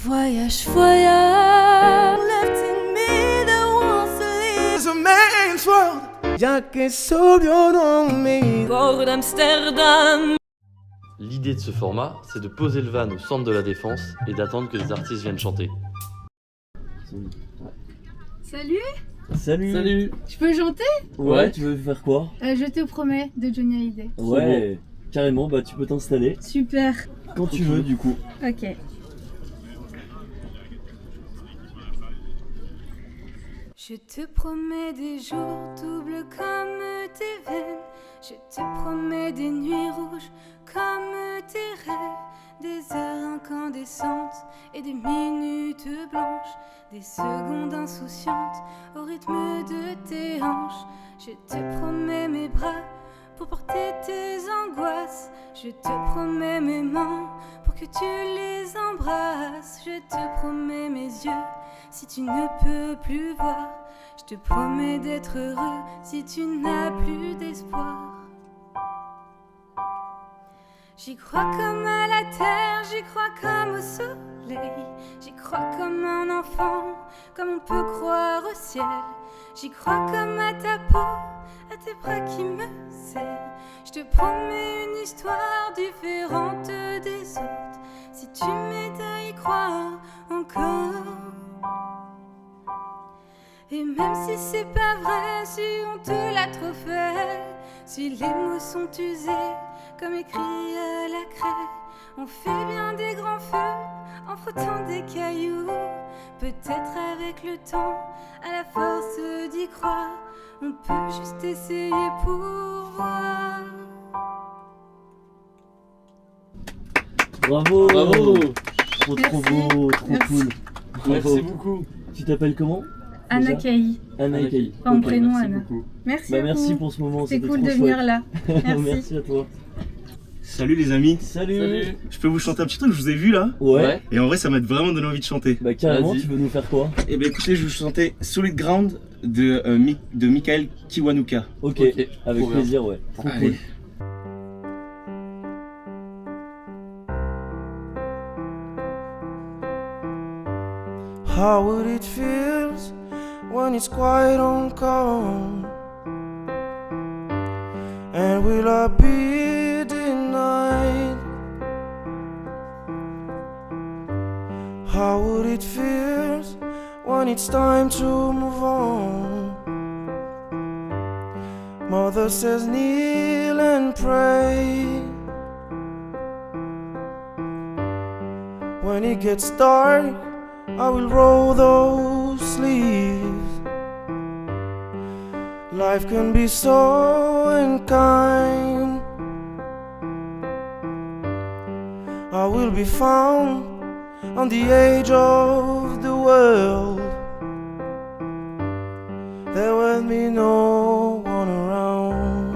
Voyage, voyage. Left in me that wants to leave. It's a man's world. Ya que sobrio no me. Port d'Amsterdam. L'idée de ce format, c'est de poser le van au centre de la Défense et d'attendre que des artistes viennent chanter. Salut, Salut. je peux chanter? Ouais. Tu veux faire quoi? Je te promets, de Johnny Hallyday. Ouais, carrément, bah tu peux t'installer Super, quand tu veux du coup. ok. Je te promets des jours doubles comme tes veines. Je te promets des nuits rouges comme tes rêves. Des heures incandescentes et des minutes blanches. Des secondes insouciantes au rythme de tes hanches. Je te promets mes bras pour porter tes angoisses. Je te promets mes mains pour que tu les embrasses. Je te promets mes yeux si tu ne peux plus voir. Je te promets d'être heureux si tu n'as plus d'espoir. J'y crois comme à la terre, j'y crois comme au soleil. J'y crois comme un enfant, comme on peut croire au ciel. J'y crois comme à ta peau, à tes bras qui me serrent. Je te promets une histoire différente des autres. Si tu m'aides à y croire encore. Et même si c'est pas vrai, si on te l'a trop fait, si les mots sont usés comme écrit à la craie, on fait bien des grands feux en frottant des cailloux. Peut-être avec le temps, à la force d'y croire, on peut juste essayer pour voir. Bravo. Trop Merci. beau, trop Merci. cool. Merci beaucoup. Tu t'appelles comment? Anna Déjà Cailly, Anna Ekaï. pas mon Ok. prénom merci Anna. beaucoup. Merci Bah beaucoup. merci pour ce moment, C'est c'était cool trop de chouette. venir là. Merci. Merci à toi. Salut les amis, Salut. je peux vous chanter un petit truc, je vous ai vu là. Ouais. Et en vrai ça m'a vraiment donné envie de chanter. Bah carrément, Vas-y. tu veux nous faire quoi? Et ben écoutez, je vais vous chanter Solid Ground de Michael Kiwanuka. Ok, Ok, avec trop bien. plaisir, ouais. Trop Allez. cool. How would it feel when it's quiet on calm? And will I be denied? How would it feel when it's time to move on? Mother says kneel and pray. When it gets dark, I will roll those sleeves. Life can be so unkind. I will be found on the edge of the world. There will be no one around.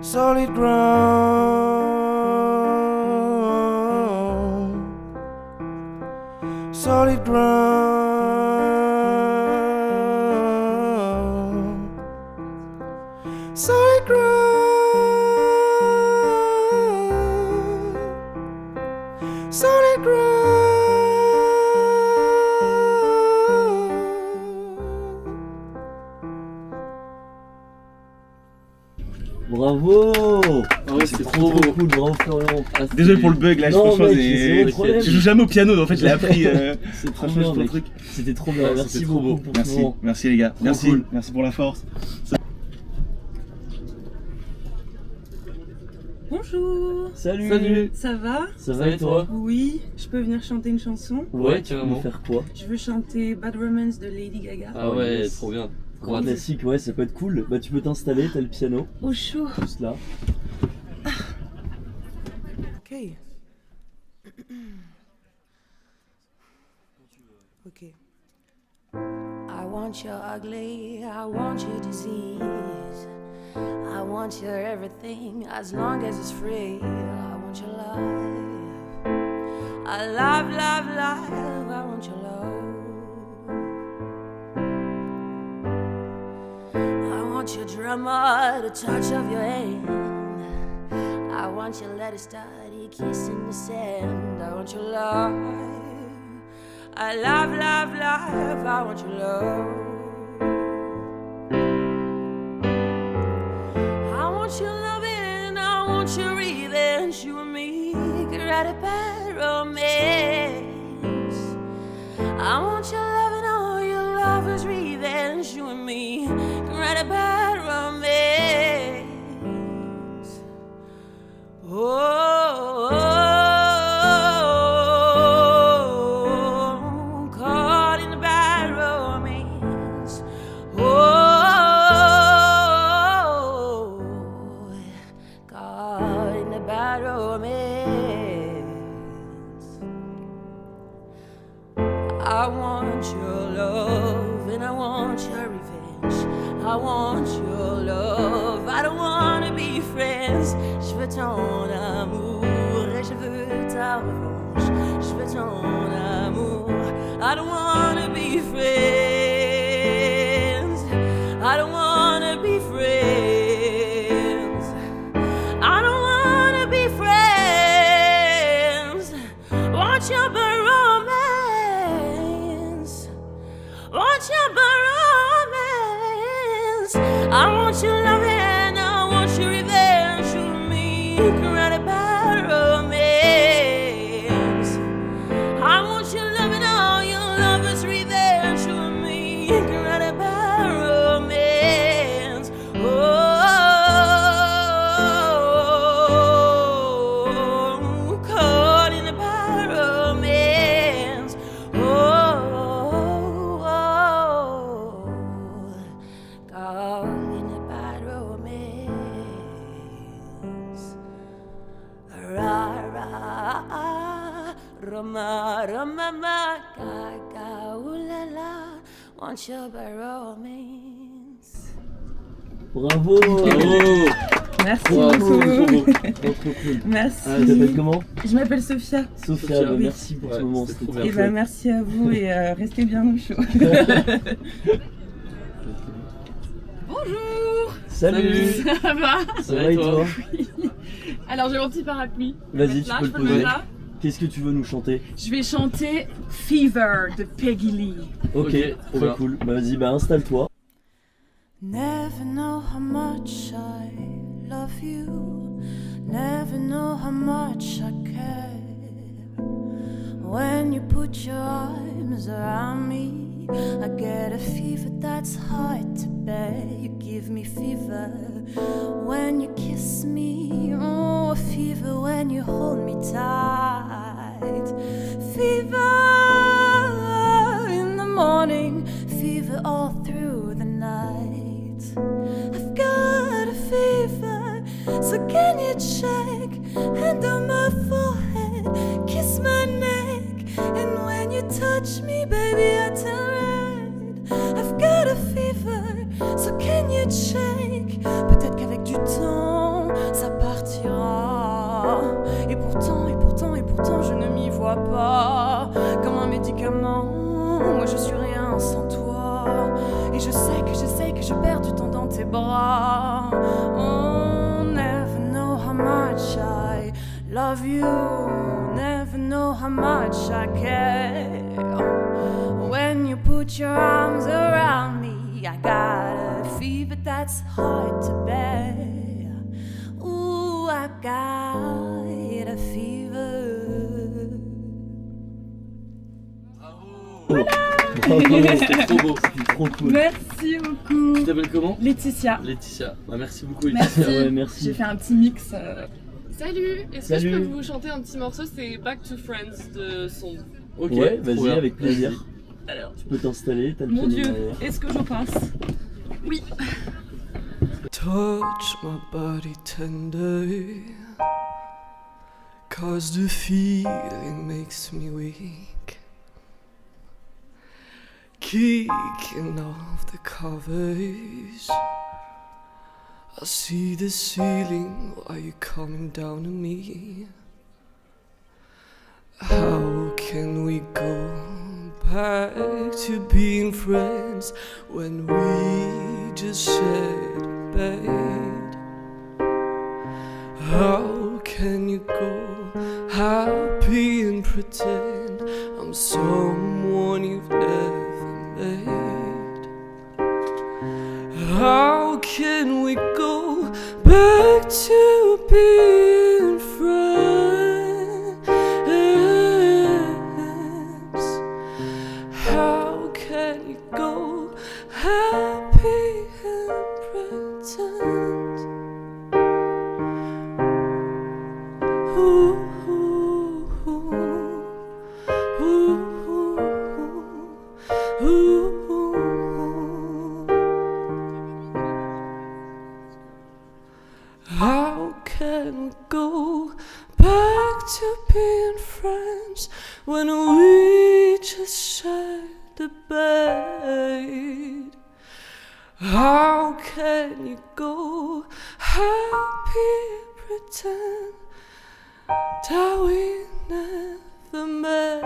Solid ground. Solid ground. Solid ground. Solid ground. Bravo. Ah ouais, c'était trop beau. cool, bravo Florian. Ah, c'était- Désolé pour le bug là, Non, franchement mec, c'est- zéro problème. je joue jamais au piano, en fait je l'ai appris. C'est trop franchement, bien, pour le mec. truc. C'était trop bien, Ouais, merci c'était trop beaucoup beau. pour ce Merci, moment. merci les gars, merci, cool. merci pour la force. Bonjour, Salut. Salut. ça va? Ça Ça va va et et toi? Oui, je peux venir chanter une chanson? Ouais, Tu veux carrément. faire quoi? Je veux chanter Bad Romance de Lady Gaga. Ah ouais, yes. trop bien. Grand classique, ouais, ça peut être cool. Bah tu peux t'installer, t'as le piano, Au chaud. juste là. Okay. Okay. I want your ugly, I want your disease. I want your everything as long as it's free. I want your life. I love, love, love. I want your love. I want your drummer, the touch of your hand. I want your letter study, kissing the sand. I want your love. I love, love, love. I want your love. I want your loving, I want your revenge. You and me could write a bad romance. I want your loving, all your lover's revenge. You and me could write a bad romance. Oh, caught in a bad romance. Oh, caught in a bad romance. I want your love and I want your revenge. I want your love, I don't wanna be friends. Je veux ton amour et je veux ta revanche. Je veux ton amour, I don't wanna be friends. I don't wanna be friends. I don't wanna be friends. Want your romance. Want your romance. I want your love and I want your revenge. You and me can write a bad romance. I want your love and all your lover's revenge. You and me can write a bad romance. Oh, caught in a bad romance. Oh, caught in a bad romance. Ra ra rama rama ma ga ga ooh la la. Want your bad romance. Bravo. Merci Wow, beaucoup. trop beau. Trop cool. Merci. Tu t'appelles comment? Je m'appelle Sophia. Sophia, bah, merci pour ce moment, c'était trop Et bien. merci à vous et restez bien au chaud. Bonjour. Salut. Ça va? Ça va et toi? Alors j'ai mon petit parapluie. Vas-y, tu Là, peux je le peux le poser. mettre là. Qu'est-ce que tu veux nous chanter? Je vais chanter Fever de Peggy Lee. Ok, trop trop bien. cool. Bah vas-y, bah installe-toi. Never know how much I love you. Never know how much I care. When you put your arms around me, I get a fever that's hard to bear. You give me fever when you kiss me. Oh, a fever when you hold me tight. Fever in the morning, fever all through the night. I've got a fever, so can you check? Hand on my forehead, kiss my neck, and when you touch me, baby, I turn red. I've got a fever, so can you check? Peut-être qu'avec du temps, ça partira. Et pourtant, je ne m'y vois pas. Comme un médicament, moi je suis rien sans toi. Et je sais que je perds du temps dans tes bras. Oh, never know how much I love you. Never know how much I care. When you put your arms around me, I got a fever that's hard to bear. Ooh, I got a fever. Bravo, C'était trop beau. c'était trop cool. Merci beaucoup. Tu t'appelles comment? Laetitia. Laetitia. Bah, merci beaucoup Laetitia. Merci. Ouais, merci. J'ai fait un petit mix. Salut. Est-ce que Salut. je peux vous chanter un petit morceau? C'est Back to Friends de Son. Ok, Ouais, trop vas-y, bien. avec plaisir. Alors, Tu peux t'installer, t'as le Mon piano Dieu, derrière. est-ce que j'en passe? oui. Touch my body tender, 'cause the feeling makes me weak. Kicking off the covers, I see the ceiling while you're coming down to me. How can we go back to being friends when we just shared a bed? How happy and pretend I'm someone you've never met. How can we go back to being friends? How can you go happy and pretend? Ooh, ooh, ooh, ooh, ooh, ooh. How can we go back to being friends when we just shared a bed? How can you go happy pretend that we never met?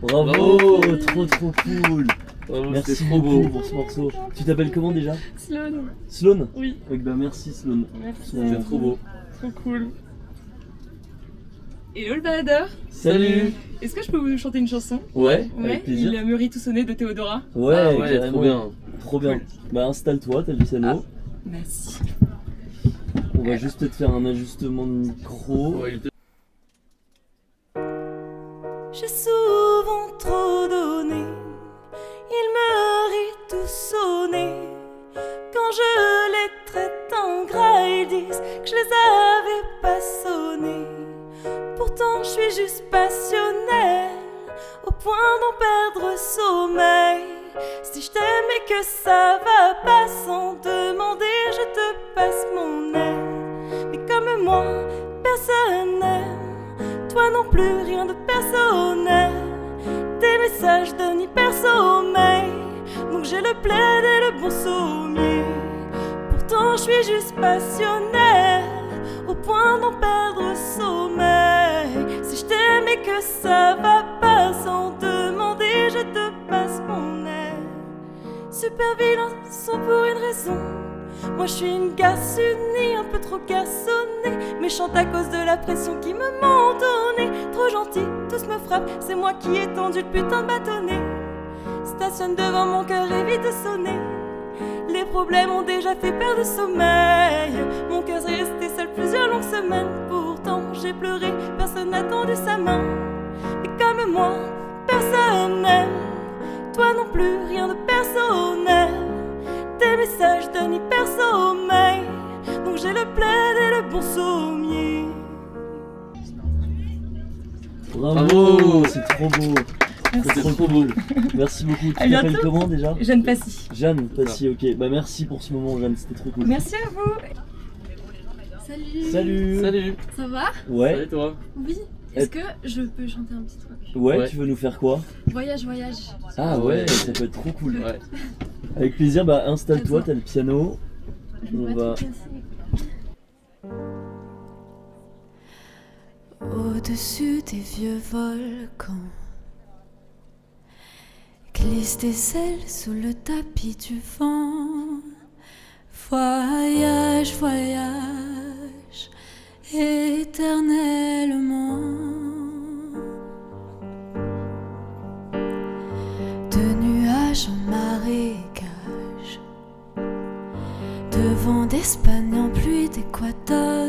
Bravo, trop cool. Bravo, Merci c'était trop beaucoup beau. pour ce morceau. Tu t'appelles comment déjà? Sloan. Sloan? Oui. Bah merci Sloan. Merci. C'était trop beau. Trop cool. Hello le baladeur. Salut. Est-ce que je peux vous chanter une chanson? Ouais, Ouais, avec plaisir. Il a mûri tout sonné de Théodora. Ouais, Ah ouais, carrément. trop bien. Trop bien. Bah installe-toi, t'as le piano. Merci. On va juste te faire un ajustement de micro. Ouais, il était- J'ai souvent trop donné, il me rit tout sonné. Quand je les traite en gras, ils disent que je les avais pas sonnés. Pourtant je suis juste passionnelle, au point d'en perdre sommeil. Si je t'aime et que ça va pas, sans demander, je te passe mon aide. Mais comme moi, personne n'aime, toi non plus, rien de personnel. Tes messages donnent hyper sommeil, donc j'ai le plaid et le bon sommier. Pourtant je suis juste passionnelle, au point d'en perdre sommeil. Si je t'aime et que ça va pas, sans demander, je te passe mon aide. Super vilains sont pour une raison. Moi je suis une garce unie, un peu trop garçonnée, méchante à cause de la pression qui me monte au nez. Trop gentille, tous me frappent, c'est moi qui ai tendu le putain de bâtonnet. Stationne devant mon cœur, évite de sonner. Les problèmes ont déjà fait perdre le sommeil. Mon cœur est resté seul plusieurs longues semaines. Pourtant j'ai pleuré, personne n'a tendu sa main. Mais comme moi, personne n'aime, toi non plus, rien de personnel. Tes messages donnent hyper sommeil, donc j'ai le plaid et le bon sommier. Bravo, c'est trop beau. C'est C'était trop cool. Merci beaucoup. Tu À bientôt. t'appelles comment déjà? Jeanne Passy. Jeanne, Passy, ok. Bah merci pour ce moment Jeanne, c'était trop cool. Merci à vous. Salut. Salut. Salut. Ça va? Ouais. Salut toi. Oui. Est-ce que je peux chanter un petit truc? Ouais, Ouais. tu veux nous faire quoi? Voyage. Ah ouais, Ouais. ça peut être trop cool. Ouais. Avec plaisir, bah installe-toi, t'as le piano. On va... Au-dessus des vieux volcans glissent des ailes sous le tapis du vent. Voyage éternellement. De nuages en marécage, de vent d'Espagne en pluie d'Équateur.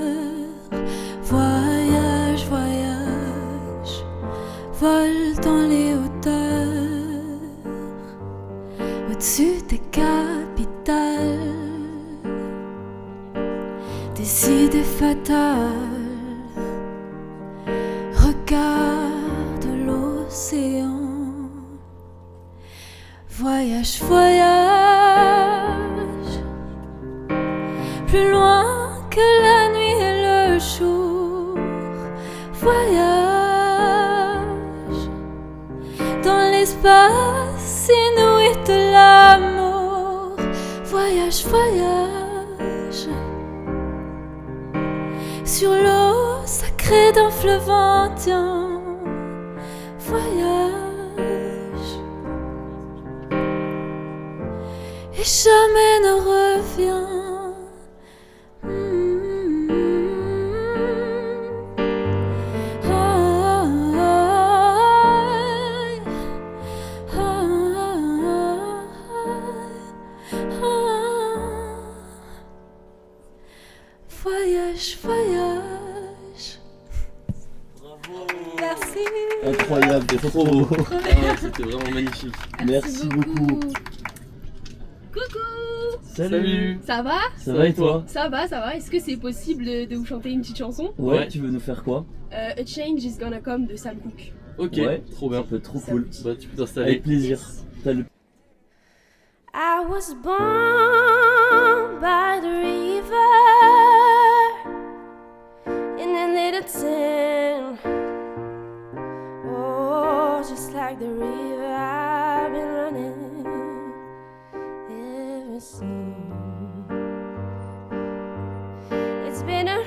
Voyage, vole dans les hauteurs, au-dessus des capitales, des idées fatales. Regarde l'océan. Voyage, plus loin que la nuit et le jour. Voyage dans l'espace inouï de l'amour. Voyage sur l'eau sacrée d'un fleuve indien. Voyage et jamais ne revient. incroyable, t'es trop beau. Ah ouais, c'était vraiment magnifique. Merci beaucoup. Coucou. Salut. Ça va? Ça va et toi? Ça va, ça va. Est-ce que c'est possible de vous chanter une petite chanson? Ouais, tu veux nous faire quoi? A Change is Gonna Come de Sam Cooke. Ok, Ouais, trop bien. ça peut être trop cool. Bah tu peux t'installer. Avec plaisir. T'as le... I was born by the river in a little town. Oh, just like the river I've been running ever since. It's been a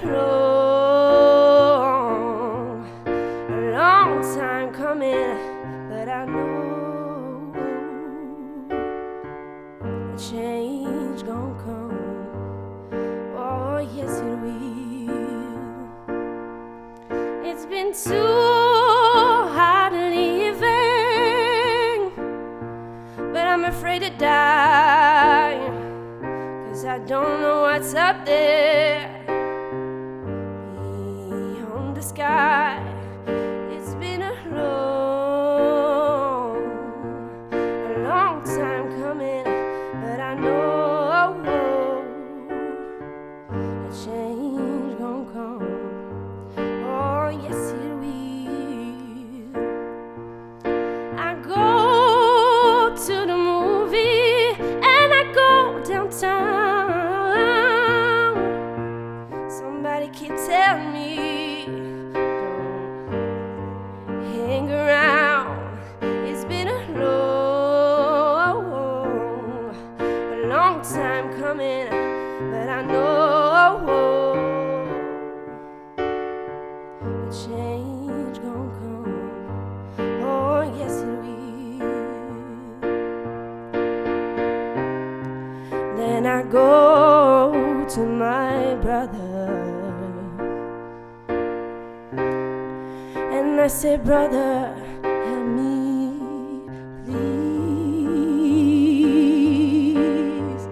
long time coming, but I know a change gon' come. Oh, yes it will. It's been too hard living, but I'm afraid to die, 'cause I don't know what's up there beyond the sky. It's been a long time coming, but I know a change gon' come. Oh, yes it will. I go to the movie and I go downtown. Somebody keep telling me don't hang around. It's been a long time coming, but I know a change gon' come. Oh, yes it will. Then I go to my brother and I say, brother, help me, please.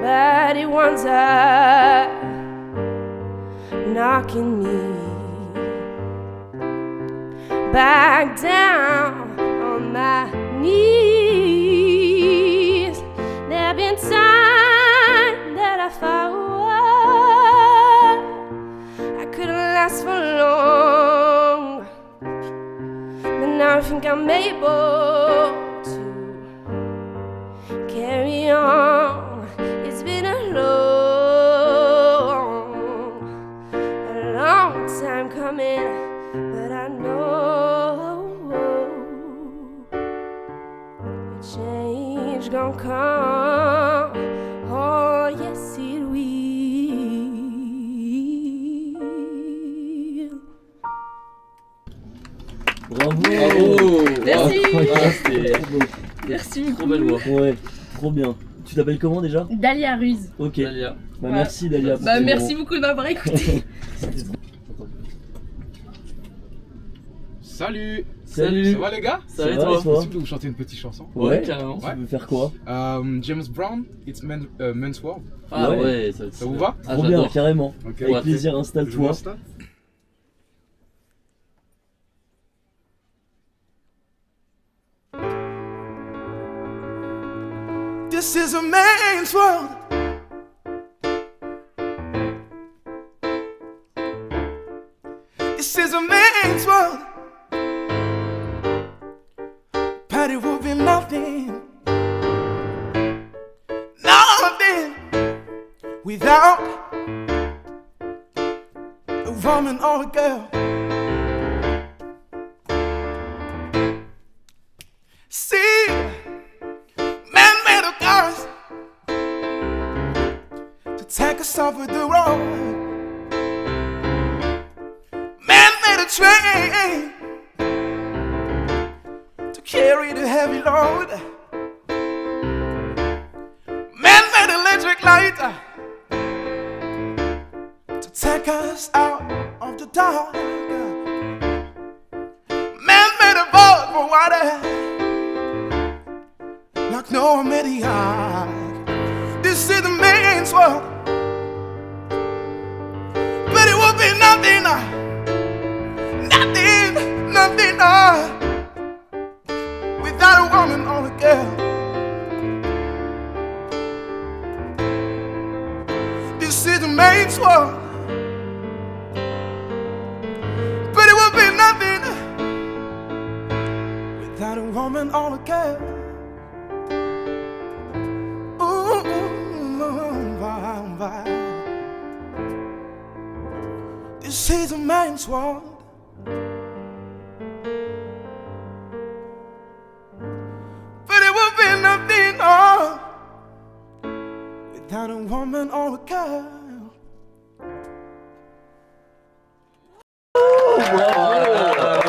But he wants her knocking me back down on my knees. There've been times that I thought I couldn't last for long, but now I think I'm able to carry on. It's been a long time coming, but I know a change gon' come. Oh, yes it will. Bravo. Merci. Ah, c'était Merci trop beaucoup. belle voix. Ouais, trop bien. Tu t'appelles comment déjà? Dalia Ruiz. Ok. Dalia. Bah, Voilà. merci Dalia. pour Bah tes merci mots. beaucoup de m'avoir écouté. Salut. Salut. Ça va les gars? Ça va et va, toi? et toi? Possible de vous chanter une petite chanson? Ouais, carrément. Tu veux faire quoi? James Brown, It's Men's World. Ah Ouais. ouais, Ça vous va? Ah, Trop bien, j'adore. carrément. Ok. Avec Ouais, plaisir, Je installe-toi. m'installe. This is a man's world. This is a man's world. But it will be nothing, nothing without a woman or a girl. See, man made of cars to take us over the road. Man made a train to carry the heavy load. Man made electric light to take us out of the dark. Man made a boat for water like Noah made the ark. This is the man's world, but it will be nothing, nothing, nothing. woman ought to care. Ooh, why? This is a man's world. But it would be nothing without a woman or a girl.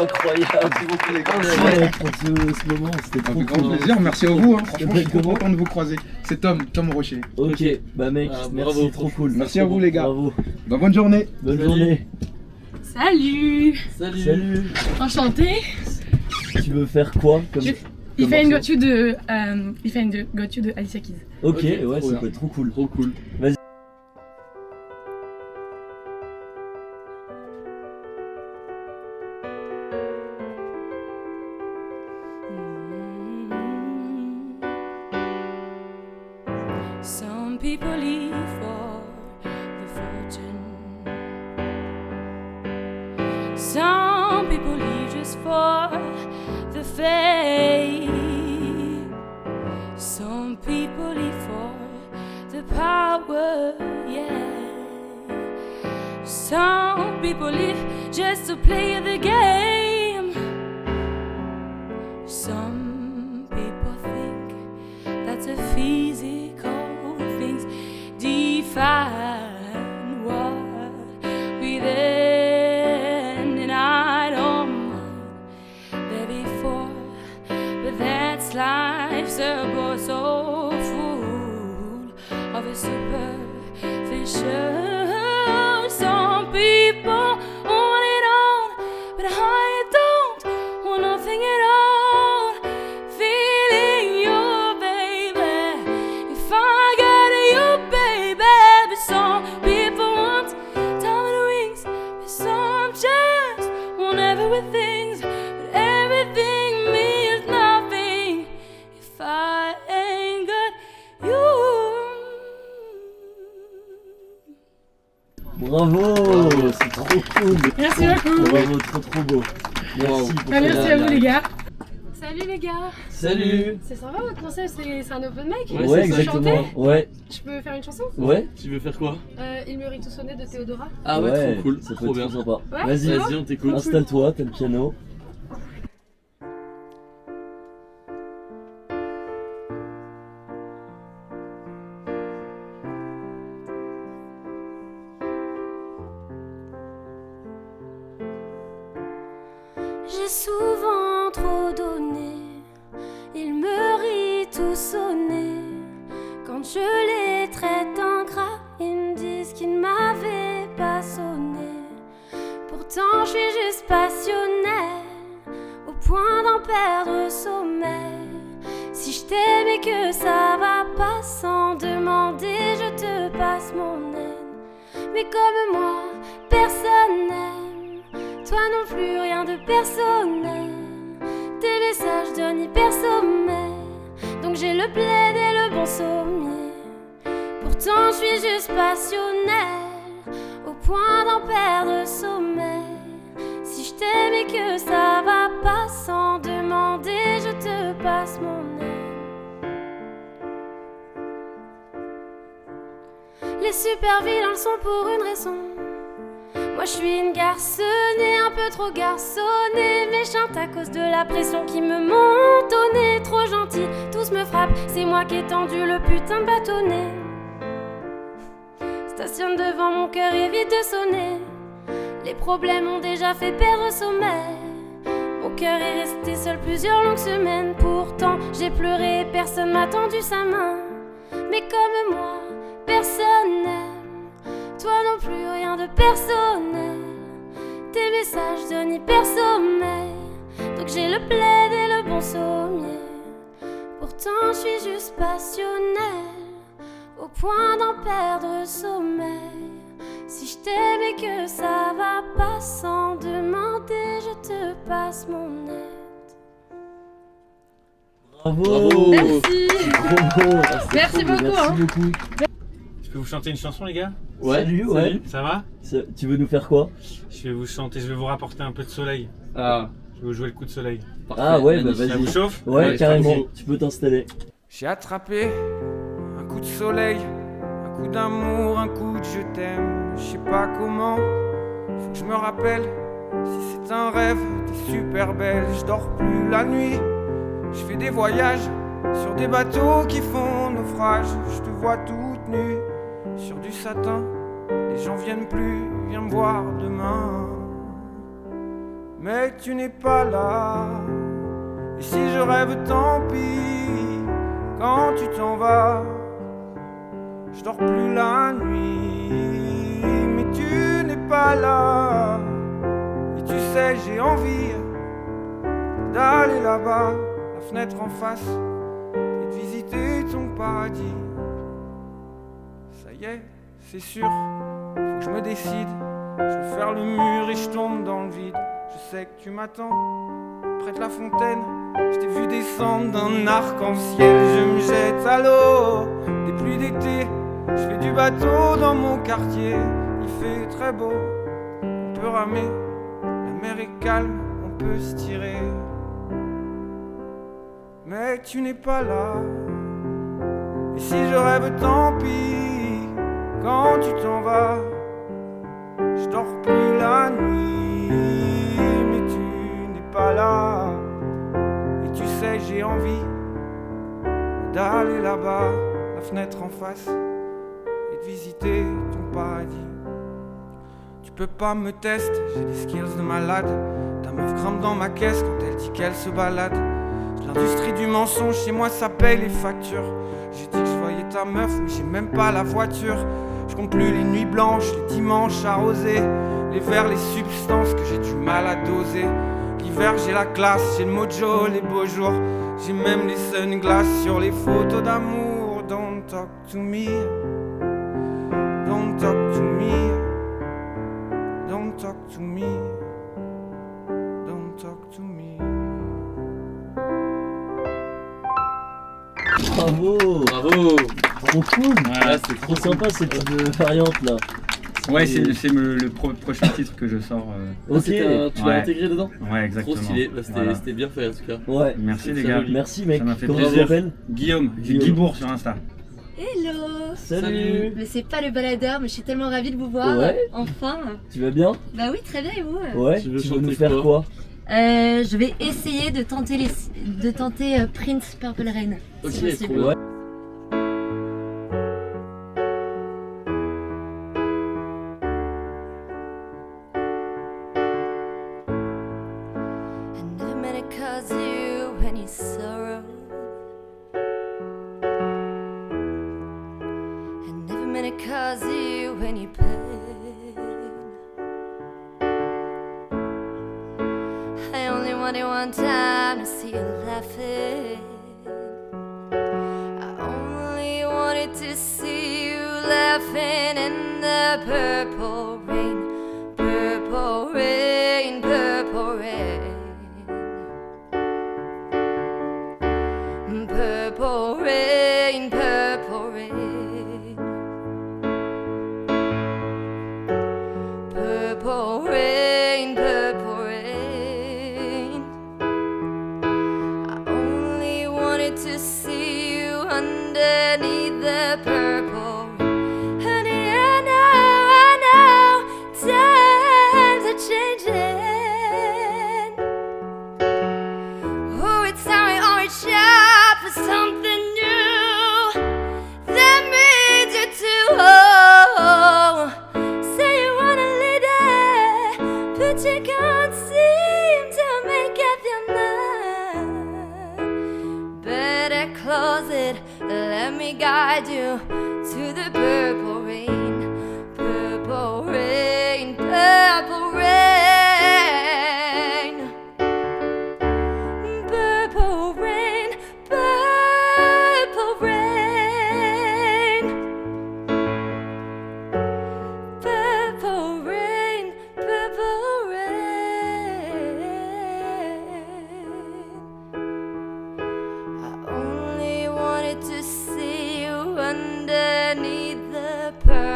Incroyable pour ce moment, c'était trop grand cool. plaisir, merci à vous, hein. Franchement, je suis trop Comment content de vous croiser. C'est Tom Rocher. Ok, bah mec, merci, bravo, trop cool. Merci à vous les gars. Bravo. Bah, bonne journée. Bonne journée. Salut. Salut. Enchantée. Tu veux faire quoi comme... Il fait une go-to de Alicia Keys. Ok, ouais, trop ça bien. peut être trop cool. Trop cool. Vas-y. Some people live for the fortune. Some people live just for the fame. Some people live for the power, yeah. Some people live just to play the game. Some people think that's a physical things define what within, and I don't mind there before, but that's life's about so full of a superficial. Some people want it all, but I don't want nothing at all. Feeling you, baby, if I got you, baby. But some people want diamond rings, but some just want everything. But everything means nothing if I ain't got you. Bravo, c'est trop cool. Merci beaucoup. Bravo, trop beau. Merci. Bah, merci à vous les gars. Salut les gars. Salut. C'est sympa votre concept, c'est un open mic. Ouais, Ouais, c'est ça. exactement. Ouais. Je peux faire une chanson? Ouais. Tu veux faire quoi? Il me rit tout sonné de Théodora. Ah ouais, trop cool. Ça peut Trop être bien. trop sympa. Ouais, Vas-y, Vas-y, on t'écoute. installe-toi, t'as le piano. J'ai souvent trop donné, il me rit tout sonné. Quand je les traite en gras, ils me disent qu'ils ne m'avaient pas sonné. Pourtant je suis juste passionnée, au point d'en perdre le sommeil. Si je t'aime et que ça va pas, sans demander je te passe mon aide. Mais comme moi, personne n'aime, toi non plus rien de personnel. Tes messages donnent hyper sommaire, donc j'ai le plaid et le bon sommier. Pourtant je suis juste passionnelle, au point d'en perdre le sommeil. Si je t'aime et que ça va pas, sans demander je te passe mon aide. Les super vilains le sont pour une raison. Moi je suis une garçonnée, un peu trop garçonnée, méchante à cause de la pression qui me monte au nez. Trop gentille, tous me frappent, c'est moi qui ai tendu le putain de bâtonnet. Stationne devant mon cœur, évite de sonner. Les problèmes ont déjà fait perdre le sommeil. Mon cœur est resté seul plusieurs longues semaines. Pourtant j'ai pleuré, personne m'a tendu sa main. Mais comme moi, personne n'aime, toi non plus rien de personnel. Tes messages donnent hyper sommeil, donc j'ai le plaid et le bon sommier. Pourtant je suis juste passionnelle, au point d'en perdre le sommeil. Si je t'aime et que ça va pas, sans demander je te passe mon aide. Bravo. Merci. Bravo. Merci beaucoup, Merci hein. beaucoup. Je peux vous chanter une chanson les gars? Ouais. Salut, ouais. Ça va? Tu veux nous faire quoi? Je vais vous chanter, je vais vous rapporter un peu de soleil. Ah. Je vais vous jouer le coup de soleil. Ah ouais, bah magnifique. vas-y. Ça vous chauffe? Ouais, Allez, carrément, c'est parti. tu peux t'installer. J'ai attrapé un coup de soleil, un coup d'amour, un coup de je t'aime. Je sais pas comment, faut que je me rappelle. Si c'est un rêve, t'es super belle. Je dors plus la nuit, je fais des voyages sur des bateaux qui font naufrage. Je te vois toute nue sur du satin. Les gens viennent plus, viens me voir demain. Mais tu n'es pas là. Et si je rêve, tant pis. Quand tu t'en vas, je dors plus la nuit. Mais tu n'es pas là. Et tu sais, j'ai envie d'aller là-bas, la fenêtre en face, et de visiter ton paradis. Ça y est, c'est sûr, faut que je me décide. Je veux faire le mur et je tombe dans le vide. Je sais que tu m'attends près de la fontaine. Je t'ai vu descendre d'un arc-en-ciel. Je me jette à l'eau des pluies d'été. Je fais du bateau dans mon quartier. Il fait très beau, on peut ramer. La mer est calme, on peut se tirer. Mais tu n'es pas là. Et si je rêve, tant pis. Quand tu t'en vas, je dors plus la nuit. Mais tu n'es pas là. Et tu sais, j'ai envie d'aller là-bas, la fenêtre en face, et de visiter ton paradis. Tu peux pas me tester, j'ai des skills de malade. Ta meuf grimpe dans ma caisse quand elle dit qu'elle se balade. L'industrie du mensonge, chez moi ça paye les factures. J'ai dit que je voyais ta meuf, mais j'ai même pas la voiture. Je compte plus les nuits blanches, les dimanches arrosés, les verres, les substances que j'ai du mal à doser. L'hiver j'ai la classe, j'ai le mojo, les beaux jours. J'ai même les sunglasses sur les photos d'amour. Don't talk to me, don't talk to me, don't talk to me, don't talk to me. Bravo. Bravo. Trop cool. Ouais, c'est Trop sympa cette variante là. Ouais, c'est le prochain titre que je sors. Ok. Tu l'as intégré dedans? Ouais, exactement. Trop stylé, bah, Voilà. c'était bien fait en tout cas. Ouais. Merci les très gars. joli. Merci mec. Ça m'a fait Comment tu plaisir. t'appelles? Guillaume, Guillaume. Guibourg sur Insta. Hello. Salut. Mais c'est pas le baladeur, mais je suis tellement ravie de vous voir. Ouais. Enfin. Tu vas bien? Bah oui, très bien, et vous? Ouais. Tu veux Tu veux nous chanter faire quoi? Je vais essayer de tenter Prince Purple Rain. Ok, si possible. trop bien. Ouais. I never meant to cause you any sorrow. I never meant to cause you any pain. I only wanted one time to see you laughing. I only wanted to see you laughing in the purple rain. Purple rain, purple rain. Purple rain, purple rain. Purple rain, purple rain. I only wanted to see you underneath the purple rain. Honey, I know, times are changing. Oh, it's time we all reach out for something new that means you too. Oh, say you wanna lead it, but you can't seem to make up your mind. Better close it, let me guide you to the purple rain. Purple rain, purple rain. Purple rain, purple rain. Purple rain, purple rain. I only wanted to see you underneath the purple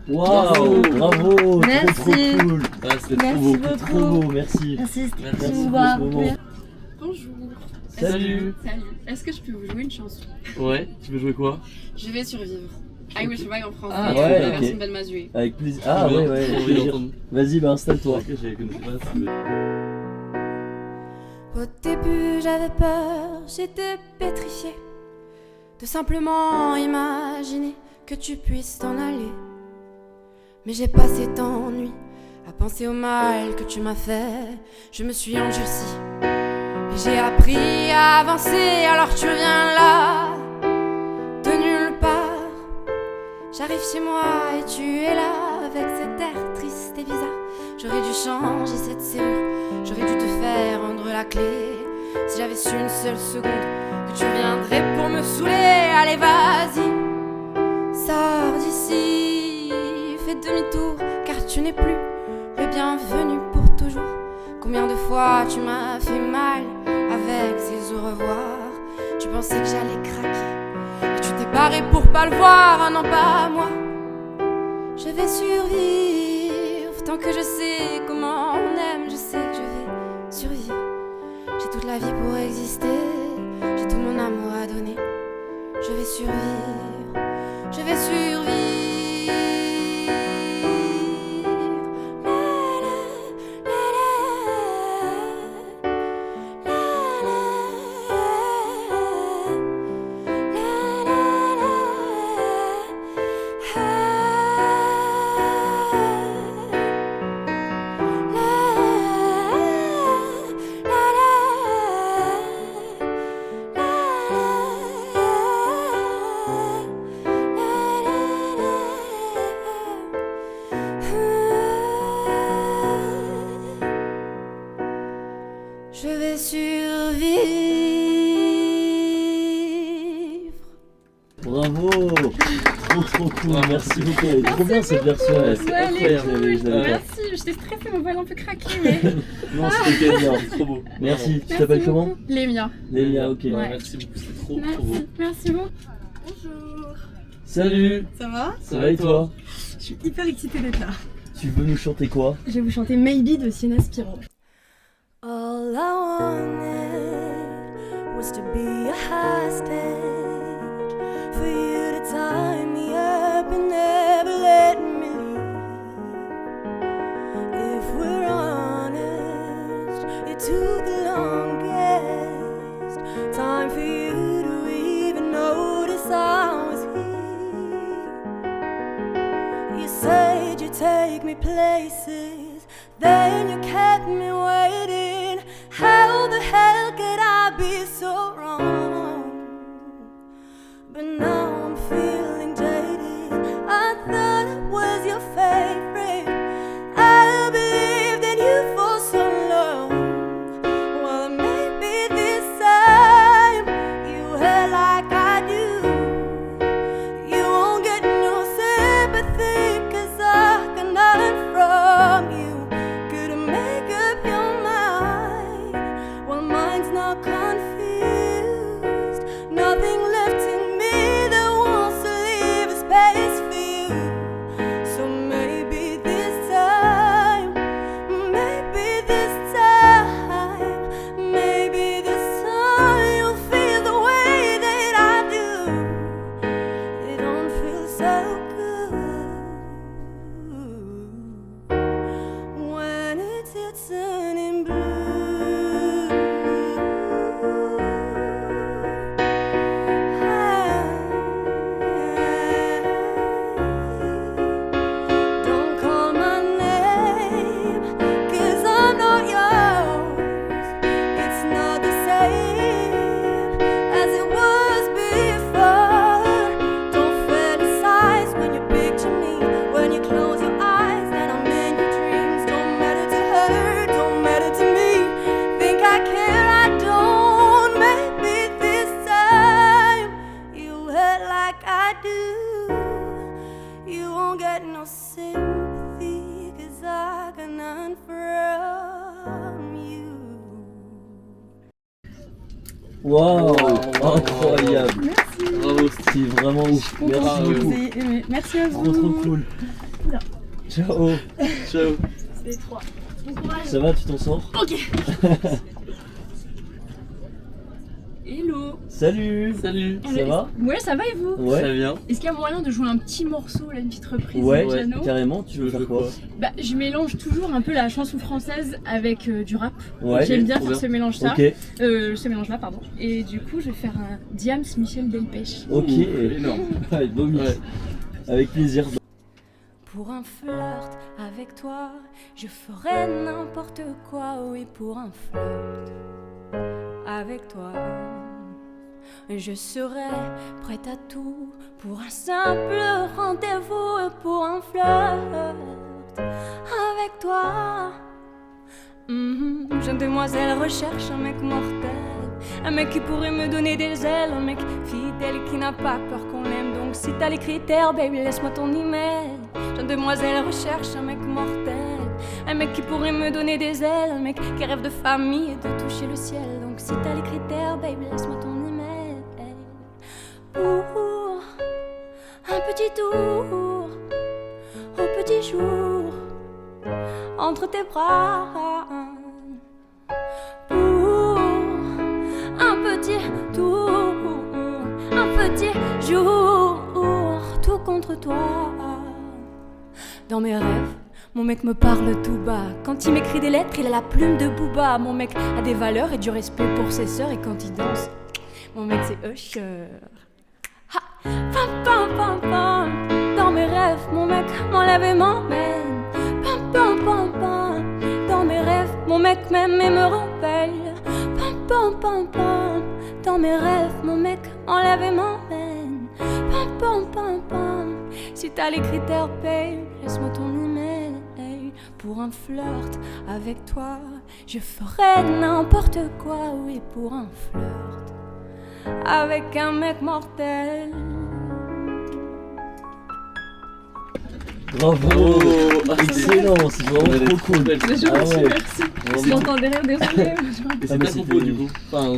Waouh, bravo, Merci. trop cool. Ah, c'était trop Merci beau. Trop beau, merci. Merci, c'était Merci très pour beau. ce moment. Bonjour. Salut. Salut. Est-ce que je peux vous jouer une chanson? Ouais, tu veux jouer quoi? Je vais survivre. I Will Survive en français. Ah, la ouais, version ok. Ben Mazué. Avec plaisir. Ah Trop ouais, bien. ouais, Trop avec envie plaisir. d'entendre. Vas-y, bah installe-toi. Ok, je connaissais pas. Au début j'avais peur, j'étais pétrifiée de simplement imaginer que tu puisses t'en aller. Mais j'ai passé tant de nuits à penser au mal que tu m'as fait. Je me suis endurcie et j'ai appris à avancer. Alors tu reviens là, de nulle part. J'arrive chez moi et tu es là avec cet air triste et bizarre. J'aurais dû changer cette serrure, j'aurais dû te faire rendre la clé. Si j'avais su une seule seconde que tu reviendrais pour me saouler. Allez vas-y, sors d'ici, fais demi-tour car tu n'es plus le bienvenu pour toujours. Combien de fois tu m'as fait mal avec ces au revoir. Tu pensais que j'allais craquer et tu t'es barré pour pas le voir. Ah non pas moi, je vais survivre tant que je sais comment on aime. Je sais que je vais survivre. J'ai toute la vie pour exister, j'ai tout mon amour à donner. Je vais survivre, je vais survivre. Je vais survivre. Bravo. Trop cool, merci beaucoup. Elle est trop bien cette version. Ouais, C'est elle est incroyable. cool. Merci, j'étais stressée, mon voile un peu craqué, mais. Non, c'était bien, trop beau. Merci. Tu t'appelles comment? Lémia. Lémia, ok. Ouais. Merci beaucoup, c'était trop beau. Merci beaucoup. Bonjour. Salut. Ça va? Ça va et toi? Je suis hyper excitée d'être là. Tu veux nous chanter quoi? Je vais vous chanter Maybe de Sienna Spiro. All I wanted was to be a hostage, for you to tie me up and never let me leave. If we're honest, it took the longest time for you to even notice I was here. You said you'd take me places, then you kept me waiting. How the hell could I be so wrong? But now I'm feeling jaded. I thought it was your favorite. I believed in you for so long. Well, maybe this time you hurt like I do. You won't get no sympathy, 'cause I can learn from you. Could make up your mind. Well, mine's not confused. Nothing left in me that wants to leave a space for you. So maybe this time, maybe this time, maybe this time you'll feel the way that I do. It don't feel so good when it's your turning blue. Don't call my name, 'cause I'm not yours. It's not the same as it was before. Don't fantasize when you picture me, when you close your eyes and I'm in your dreams. Don't matter to her, don't matter to me. Think I care, I don't. Maybe this time you hurt like I do. You won't get no sympathy, 'cause I can learn from you. Waouh, incroyable. Merci. Bravo, c'est vraiment ouf. Merci beaucoup. Merci à vous. Trop cool. Oula. Ciao. Ciao. C'est les 3. Bon courage. Ça va, tu t'en sors? Ok. Hello. Salut. Salut. Ça va? Ouais, ça va et vous? Ouais. Très bien. Est-ce qu'il y a moyen de jouer un petit morceau, là, une petite reprise Ouais, de piano? carrément, tu veux faire quoi? Bah, je mélange toujours un peu la chanson française avec du rap. Ouais. J'aime bien Trop faire ce mélange-là. Ok. Ce mélange-là, pardon. Et du coup, je vais faire un Diams Michel Delpech. Ok. Énorme. Ouais, beau mix. Ouais. Avec plaisir. Pour un flirt avec toi, je ferais n'importe quoi, oui, pour un flirt avec toi. Je serais prête à tout pour un simple rendez-vous, pour un flirt avec toi. Jeune demoiselle recherche un mec mortel, un mec qui pourrait me donner des ailes, un mec fidèle qui n'a pas peur qu'on l'aime. Donc si t'as les critères, baby, laisse-moi ton email. Jeune demoiselle recherche un mec mortel, un mec qui pourrait me donner des ailes, un mec qui rêve de famille et de toucher le ciel. Donc si t'as les critères, baby, laisse-moi ton email. Pour un petit tour au petit jour entre tes bras, pour un petit tour, un petit jour, tout contre toi. Dans mes rêves, mon mec me parle tout bas. Quand il m'écrit des lettres, il a la plume de Booba. Mon mec a des valeurs et du respect pour ses sœurs. Et quand il danse, mon mec c'est Usher. Ha, pam, pam, pam, pam. Dans mes rêves, mon mec m'enlève et m'emmène. Pam, pam, pam, pam. Dans mes rêves, mon mec m'aime et me rappelle. Pam, pam, pam, pam. Dans mes rêves, mon mec m'enlève et m'emmène. Pam, pam, pam, pam. Si t'as les critères, babe, laisse-moi ton email. Pour un flirt avec toi, je ferais n'importe quoi, oui, pour un flirt avec un mec mortel. Bravo. Excellent, c'est vraiment trop cool. Merci. Je l'entends derrière, désolé. Et c'est ta compo du coup.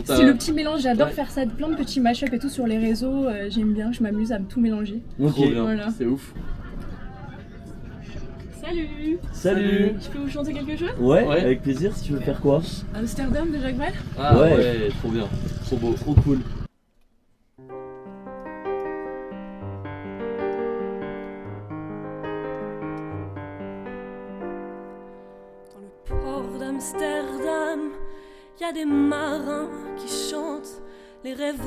C'est le petit mélange, j'adore faire ça, plein de petits mashups et tout sur les réseaux, j'aime bien, je m'amuse à tout mélanger. Ok, voilà. C'est ouf. Salut. Salut. Je peux vous chanter quelque chose? Ouais, avec plaisir, si tu veux faire quoi? Amsterdam de Jacques Brel. Ah ouais, trop bien, trop beau, trop cool. Dans le port d'Amsterdam, y a des marins qui chantent les rêves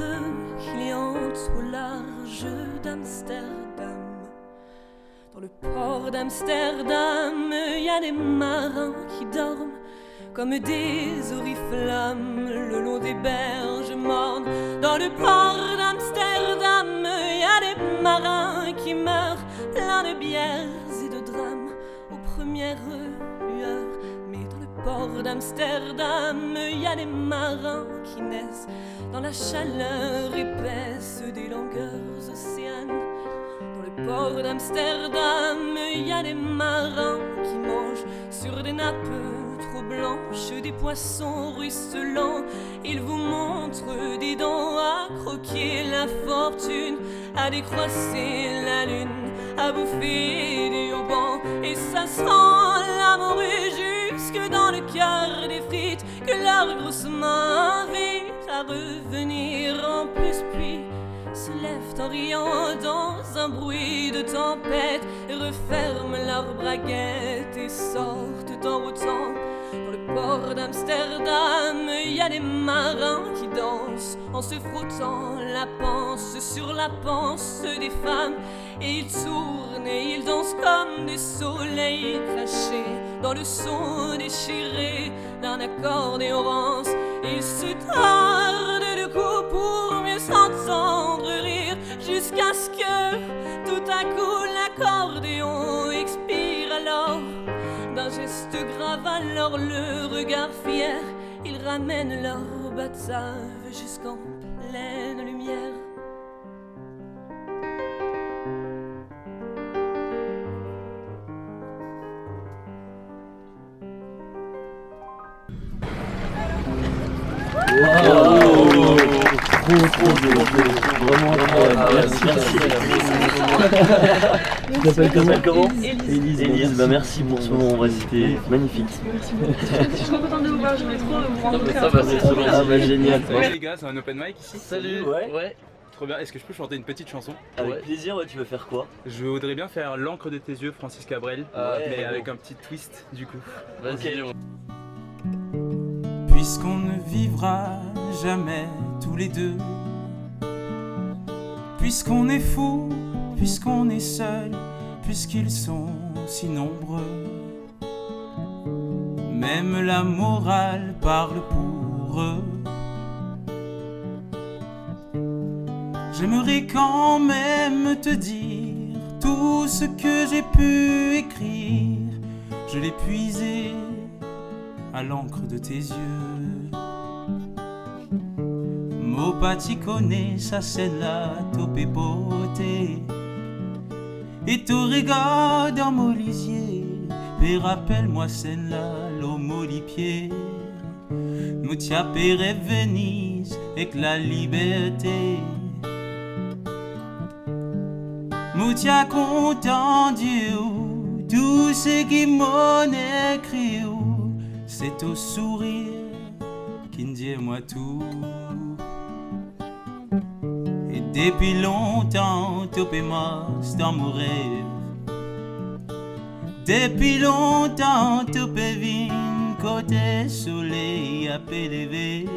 qui hantent au large d'Amsterdam. Dans le port d'Amsterdam, y a des marins qui dorment comme des oriflammes le long des berges mornes. Dans le port d'Amsterdam, y a des marins qui meurent plein de bières et de drames aux premières lueurs. Mais dans le port d'Amsterdam, y a des marins qui naissent dans la chaleur épaisse des longueurs océanes. Dans le port d'Amsterdam, y a des marins qui mangent sur des nappes trop blanches des poissons ruisselants. Ils vous montrent des dents à croquer la fortune, à décroisser la lune, à bouffer des haubans. Et ça sent l'amour jusque dans le cœur des frites que leur grosse main invite à revenir. En plus puis se lèvent en riant dans un bruit de tempête, referment leurs braguettes et sortent en rotant. Dans le port d'Amsterdam, y a des marins qui dansent en se frottant la panse sur la panse des femmes. Et ils tournent et ils dansent comme des soleils crachés dans le son déchiré d'un accordéon rance. Ils se tordent de coups pour mieux s'entendre rire, jusqu'à ce que tout à coup l'accordéon expire. Alors d'un geste grave, alors le regard fier, ils ramènent leur batave jusqu'en pleine lumière. Wow. Vraiment incroyable. Merci. Tu t'appelles comment? Élise, bah merci pour ce moment, ouais, c'était magnifique. Merci beaucoup. Je suis trop contente de vous voir, j'aimerais trop vous rencontrer. Ah bah génial. Ouais les gars, c'est un open mic ici. Salut. Ouais. Trop bien, est-ce que je peux chanter une petite chanson? Avec plaisir, ouais, tu veux faire quoi? Je voudrais bien faire L'encre de tes yeux, Francis Cabrel, mais avec un petit twist du coup. Vas-y. Puisqu'on ne vivra jamais tous les deux, puisqu'on est fou, puisqu'on est seul, puisqu'ils sont si nombreux, même la morale parle pour eux. J'aimerais quand même te dire tout ce que j'ai pu écrire, je l'ai puisé à l'encre de tes yeux. Mopaticone, ça c'est la tope beauté, et tu regardes dans mon lisier, et rappelle-moi celle-là, l'homo di pied. Nous t'y appellerons Venise avec la liberté. Moutia content Dieu, tout ce qui m'en écrit, c'est au sourire qui me dit moi tout. Et depuis longtemps, tu peux dans mon rêve. Depuis longtemps, tu peux venir côté soleil à pélever.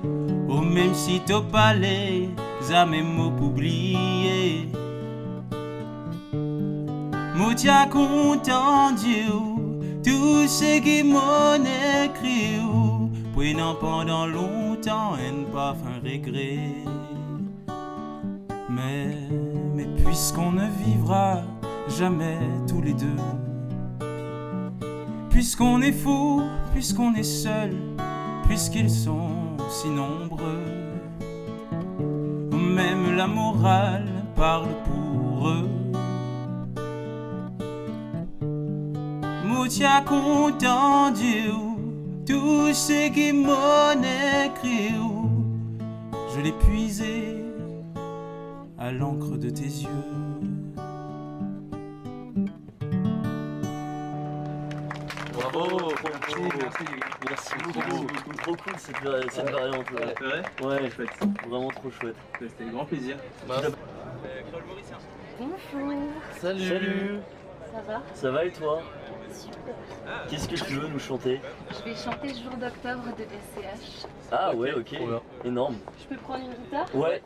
Ou même si tu parlais, ça même oublié. Moutia content Dieu, tout ce qui m'en écrit, prenant pendant longtemps et ne pas faire regret. Mais puisqu'on ne vivra jamais tous les deux, puisqu'on est fou, puisqu'on est seul, puisqu'ils sont si nombreux, même la morale parle pour eux. Moutia content Dieu, tout ce qui m'en écrit, je l'ai puisé à l'encre de tes yeux. Bravo, merci beaucoup. Trop cool cette variante. Ouais, vraiment trop chouette. C'était un grand plaisir. Bonjour. Salut. Ça va? Ça va et toi? Super. Qu'est-ce que tu veux nous chanter? Je vais chanter Jour d'octobre de SCH. Ah ouais, ok, énorme. Je peux prendre une guitare? Ouais.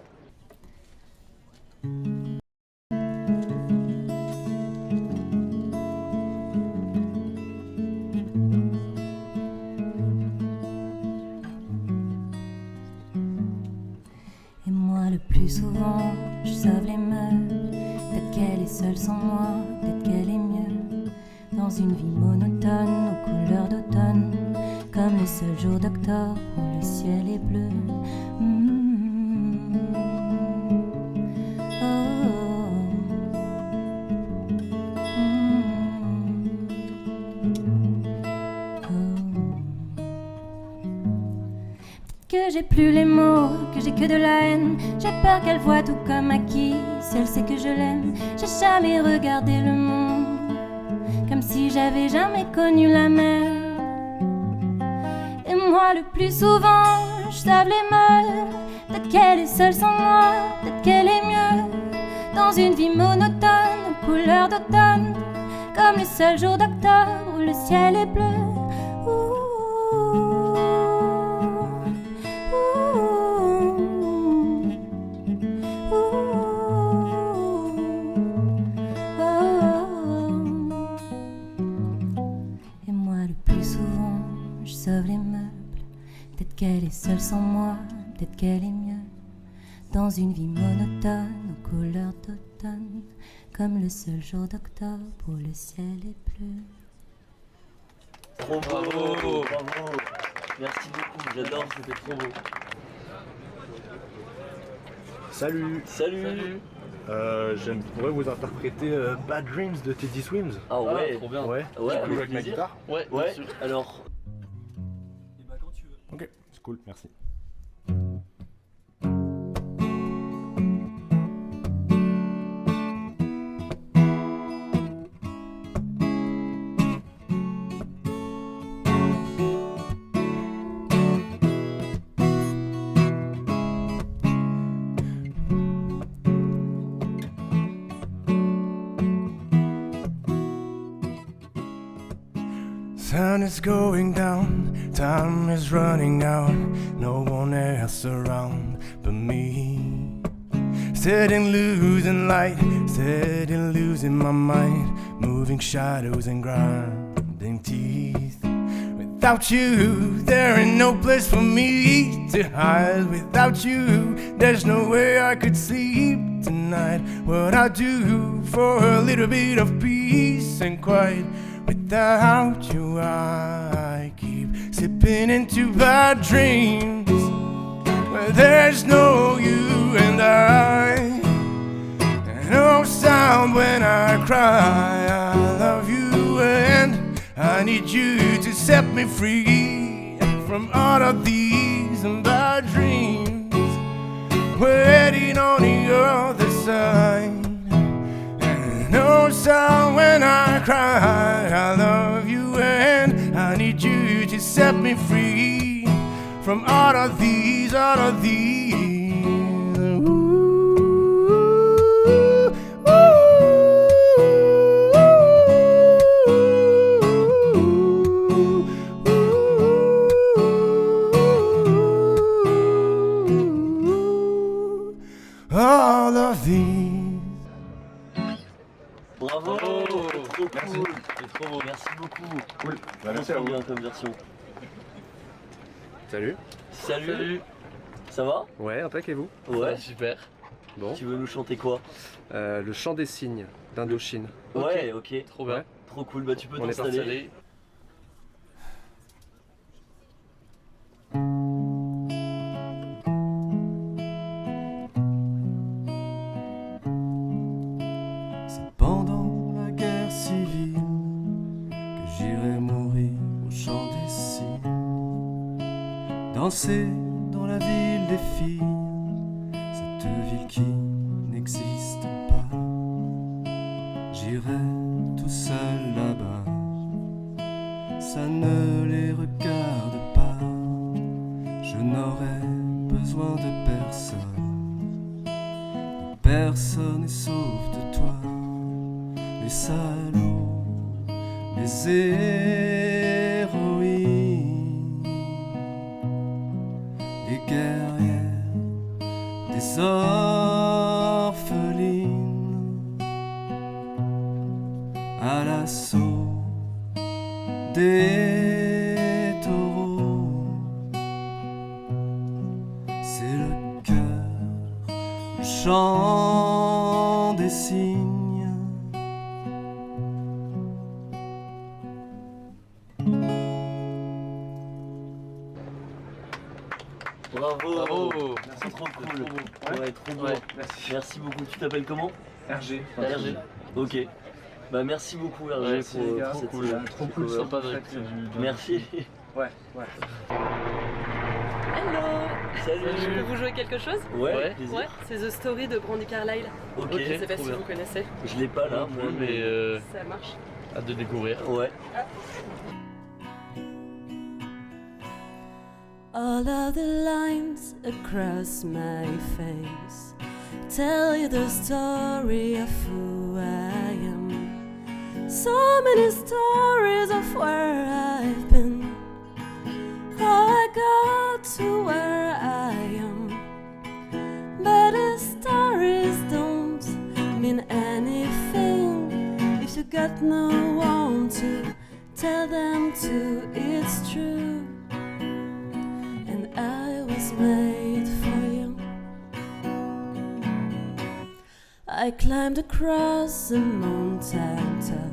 Et moi le plus souvent, je sauve les meubles. Peut-être qu'elle est seule sans moi, peut-être qu'elle est mieux. Dans une vie monotone, aux couleurs d'automne, comme le seul jour d'octobre où le ciel est bleu. Que j'ai plus les mots, que j'ai que de la haine. J'ai peur qu'elle voie tout comme acquis, si elle sait que je l'aime. J'ai jamais regardé le monde comme si j'avais jamais connu la mer. Et moi le plus souvent, je save les meubles. Peut-être qu'elle est seule sans moi, peut-être qu'elle est mieux. Dans une vie monotone, aux couleurs d'automne, comme le seul jour d'octobre où le ciel est bleu. Les meubles, peut-être qu'elle est seule sans moi, peut-être qu'elle est mieux. Dans une vie monotone, aux couleurs d'automne, comme le seul jour d'octobre où le ciel est bleu. Trop beau, bravo. Merci beaucoup, j'adore, c'était trop beau. Salut. Je pourrais vous interpréter Bad Dreams de Teddy Swims. Ah ouais, trop bien. Ouais, ouais, je peux jouer avec ma guitare. Ouais, alors. Ok, c'est cool, merci. Sun is going down, time is running out, no one else around but me. Steady losing light, steady losing my mind, moving shadows and grinding teeth. Without you, there ain't no place for me to hide. Without you, there's no way I could sleep tonight. What I do for a little bit of peace and quiet. Without you, I keep slipping into bad dreams where there's no you and I, and no sound when I cry. I love you and I need you to set me free from all of these bad dreams, waiting on the other side. No sound when I cry. I love you and I need you to set me free from all of these, all of these. Ooh, ooh, ooh, all of these. Bravo, trop Merci. cool, c'est trop beau, merci beaucoup. Cool, bah, merci Trop à vous. bien comme version. Salut. Salut. Ça va? Ouais, impec et vous? Ouais, super. Bon. Tu veux nous chanter quoi? Le chant des cygnes d'Indochine. Ouais, ok. Trop bien. Ouais. Trop cool, bah tu peux On est parti. t'installer. Pendant la guerre civile que j'irai mourir au chant des cygnes, danser dans la ville des filles, cette ville qui n'existe pas. J'irai tout seul là-bas, ça ne les regarde pas. Je n'aurai besoin de personne, personne est sauf de toi. Les salauds, les héroïnes, les guerrières, des orphelines, à l'assaut des taureaux. C'est le cœur, le chant des cygnes. Bravo, c'est trop cool. Ouais, trop beau. Ouais, merci beaucoup. Tu t'appelles comment? RG. RG. Ok. Bah merci beaucoup RG Merci, pour, les gars. pour cette Trop cool. Trop cool, cover. sympa de réécouter Merci. Ouais, ouais. Hello. Salut. Je peux vous jouer quelque chose? Ouais, plaisir. Ouais, c'est The Story de Brandi Carlile. Ok, Je sais pas trop si bien. vous connaissez. Je l'ai pas là, moi, mais Ça marche. hâte de découvrir. Ouais. All of the lines across my face tell you the story of who I am. So many stories of where I've been, how I got to where I am. But the stories don't mean anything if you got no one to tell them to. It's true. I was made for you. I climbed across the mountain top,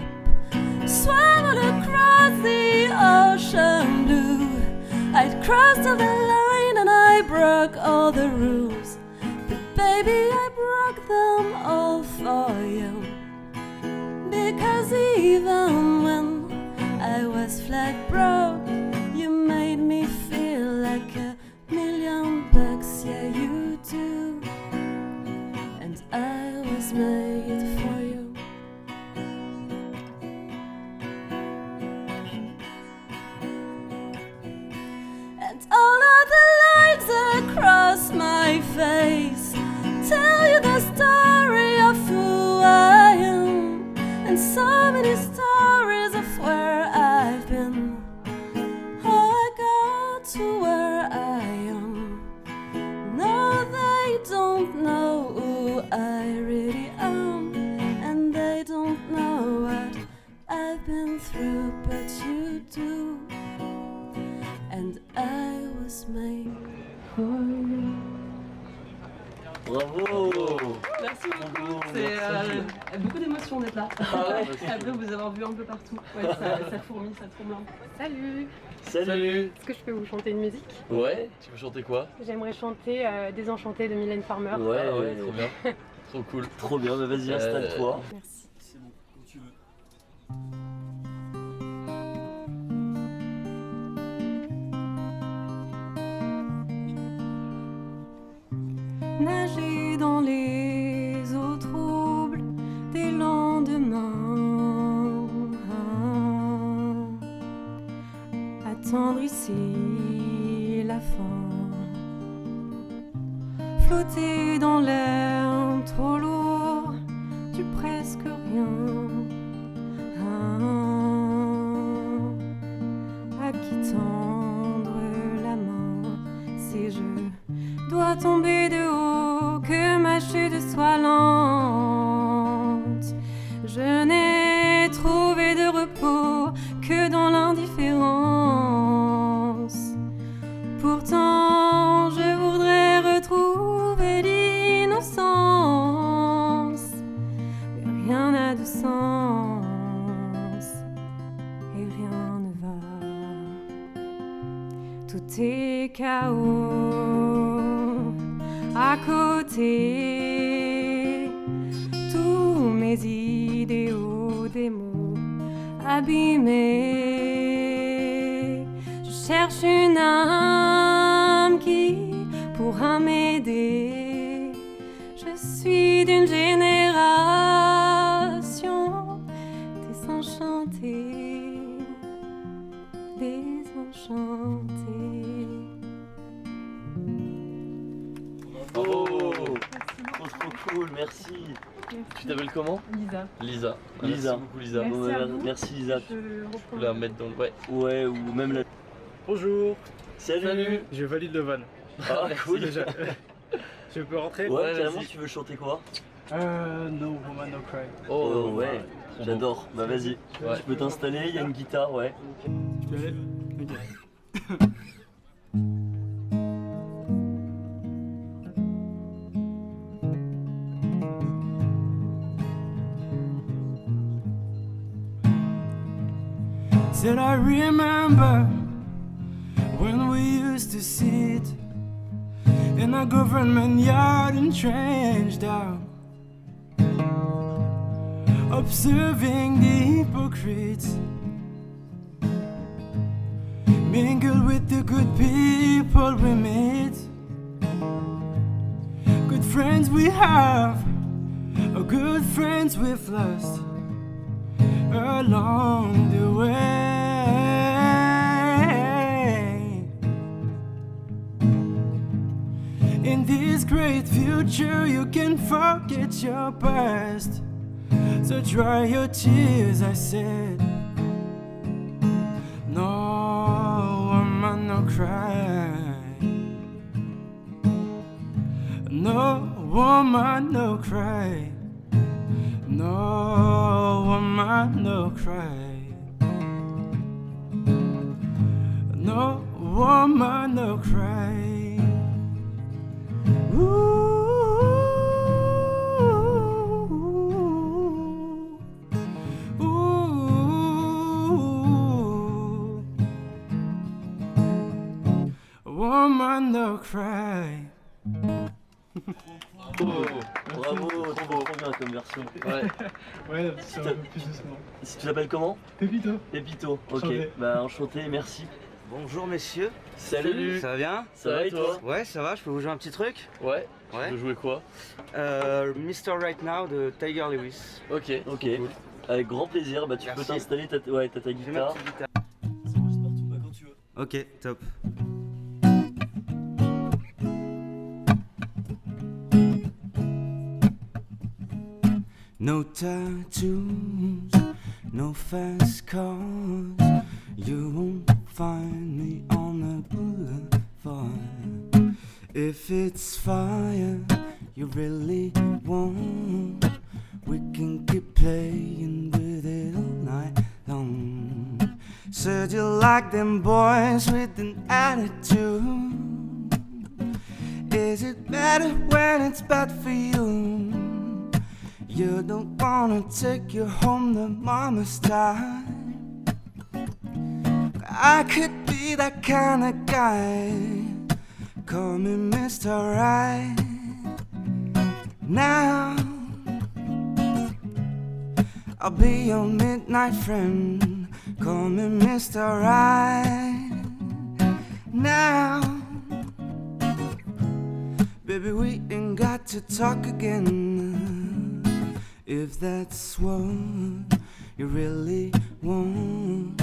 swam across the ocean blue. I'd crossed the line and I broke all the rules, but baby I broke them all for you. Because even when I was flat broke, you made me feel like $1,000,000, yeah you do. And I was made for you. And all of the lines across my face tell you the story of who I am, and so many stories of where I've been. beaucoup d'émotions d'être là. Ah ouais. Après vous avoir vu un peu partout. Ouais, ça fourmille, ça tremble un peu. Salut. Salut. Est-ce que je peux vous chanter une musique? Ouais, tu veux chanter quoi? J'aimerais chanter Désenchanté de Mylène Farmer. Ouais, trop bien. Trop cool. Trop bien, bah vas-y, installe-toi. Merci. C'est bon, quand tu veux. Nager dans les eaux troubles des lendemains, attendre ici la fin, flotter dans l'air trop lourd du presque rien, à qui tendre la main si je dois tomber de haut, que ma chute soit lente. Je n'ai trouvé de repos que dans l'indifférence. Pourtant, je voudrais retrouver l'innocence. Mais rien n'a de sens et rien ne va. Tout est chaos. À côté, tous mes idéaux, des mots abîmés. Je cherche une âme qui pourra m'aider. Je suis d'une génération désenchantée, désenchantée. Bravo. Trop cool, merci. Tu t'appelles comment? Lisa. Lisa. Lisa. Merci beaucoup Lisa. Merci à vous. Merci Lisa. Je reprends. Tu peux la mettre dans le... Ouais. Ouais, ou même la... Bonjour. Salut. Je valide le van. Ah, cool. Déjà. Je peux rentrer? Ouais, carrément, vas-y. tu veux chanter quoi? No Woman No Cry. Oh ouais, trop j'adore. Bah vas-y, Ouais. tu peux t'installer, il y a une guitare, ouais. Je peux aller? Ok. Said I remember when we used to sit in a government yard and trench down, observing the hypocrites mingle with the good people we meet. Good friends we have, or good friends we've lost along the way. In this great future you can forget your past, so dry your tears, I said. No woman no cry, no woman no cry, no woman no cry, no woman no cry. Woman no cry. Bravo, trop bien comme version. Ouais. Ouais, c'est un peu plus doucement. Tu t'appelles comment? Pépito. Pépito, ok. Enchanté. Bah enchanté, merci. Bonjour messieurs. Salut. Ça va bien? Ça va et toi? Ouais, ça va, je peux vous jouer un petit truc? Ouais. Ouais. Tu veux jouer quoi? Mr. Right Now de Tiger Lewis. Ok. Ok, Cool. avec grand plaisir, bah tu Merci. peux t'installer, t'as ta J'ai ma guitare. petite guitare. C'est bon, partout, bah quand tu veux. Ok, top. No tattoos, no fast cars. You won't find me on the boulevard. If it's fire you really want, we can keep playing with it all night long. Said you like them boys with an attitude. Is it better when it's bad for you? You don't wanna take you home to mama's time. I could be that kind of guy. Call me Mr. Right. Now I'll be your midnight friend. Call me Mr. Right. Now, baby, we ain't got to talk again. If that's what you really want,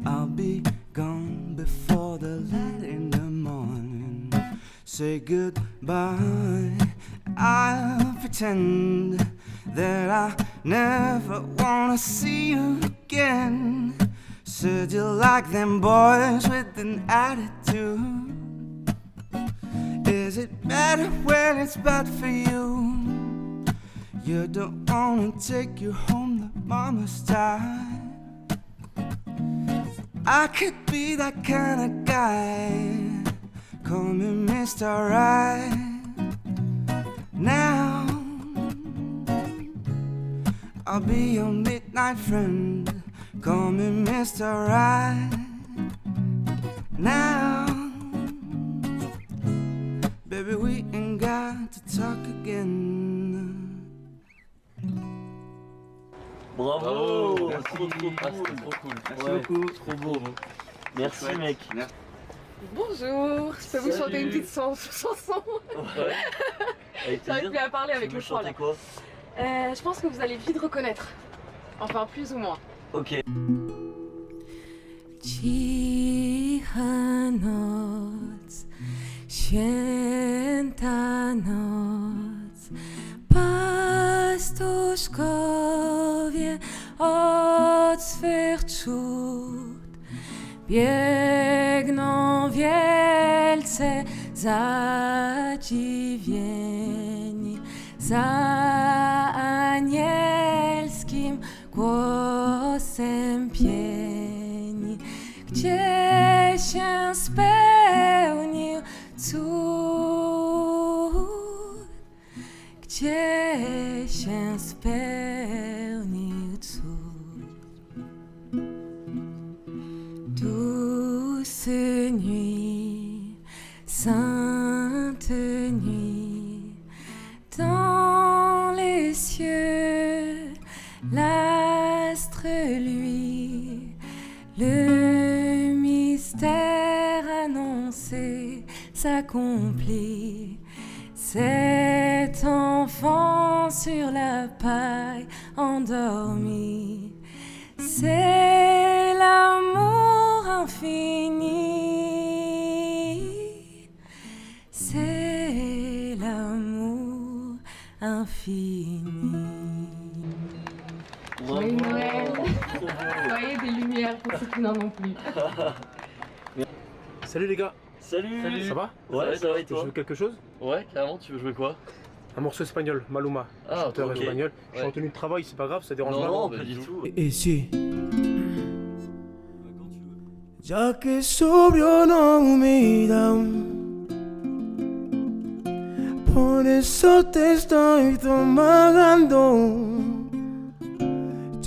I'll be gone before the light in the morning. Say goodbye. I'll pretend that I never wanna see you again. Said you like them boys with an attitude. Is it better when it's bad for you? You don't wanna take you home to mama's time. I could be that kind of guy. Call me Mr. Right. Now I'll be your midnight friend. Call me Mr. Right. Now, baby, we ain't got to talk again. Bravo. Merci. Trop cool. Merci Ouais, beaucoup. trop beau. Merci Chouette. mec. Bonjour, je peux vous chanter une petite chanson. Ouais. Avec J'arrive plus à parler avec Tu le veux froid là. chanter quoi? Je pense que vous allez vite reconnaître. Enfin, plus ou moins. Ok. Cicha noc, święta noc, pastuszkowie od swych czód biegną wielce zadziwieni za anielskim głosem pieni, gdzie się spełnił cud, gdzie się spełnił cud. Douce nuit, sainte nuit, dans les cieux, l'astre lui, le mystère annoncé s'accomplit. Cet enfant sur la paille endormi, c'est l'amour infini, c'est l'amour infini. Joyeux Noël. Soyez des lumières pour ceux qui n'en ont plus. Salut les gars. Salut. Ça va? Ouais, ça va et toi? Tu veux quelque chose? Ouais, carrément, tu veux jouer quoi? Un morceau espagnol, Maluma. Ah, chanteur ok. espagnol. Je suis Ouais. en tenue de travail, c'est pas grave, ça dérange Non, pas? non, pas du tout. Y si ya que sobrio no me da, por eso te estoy tomando.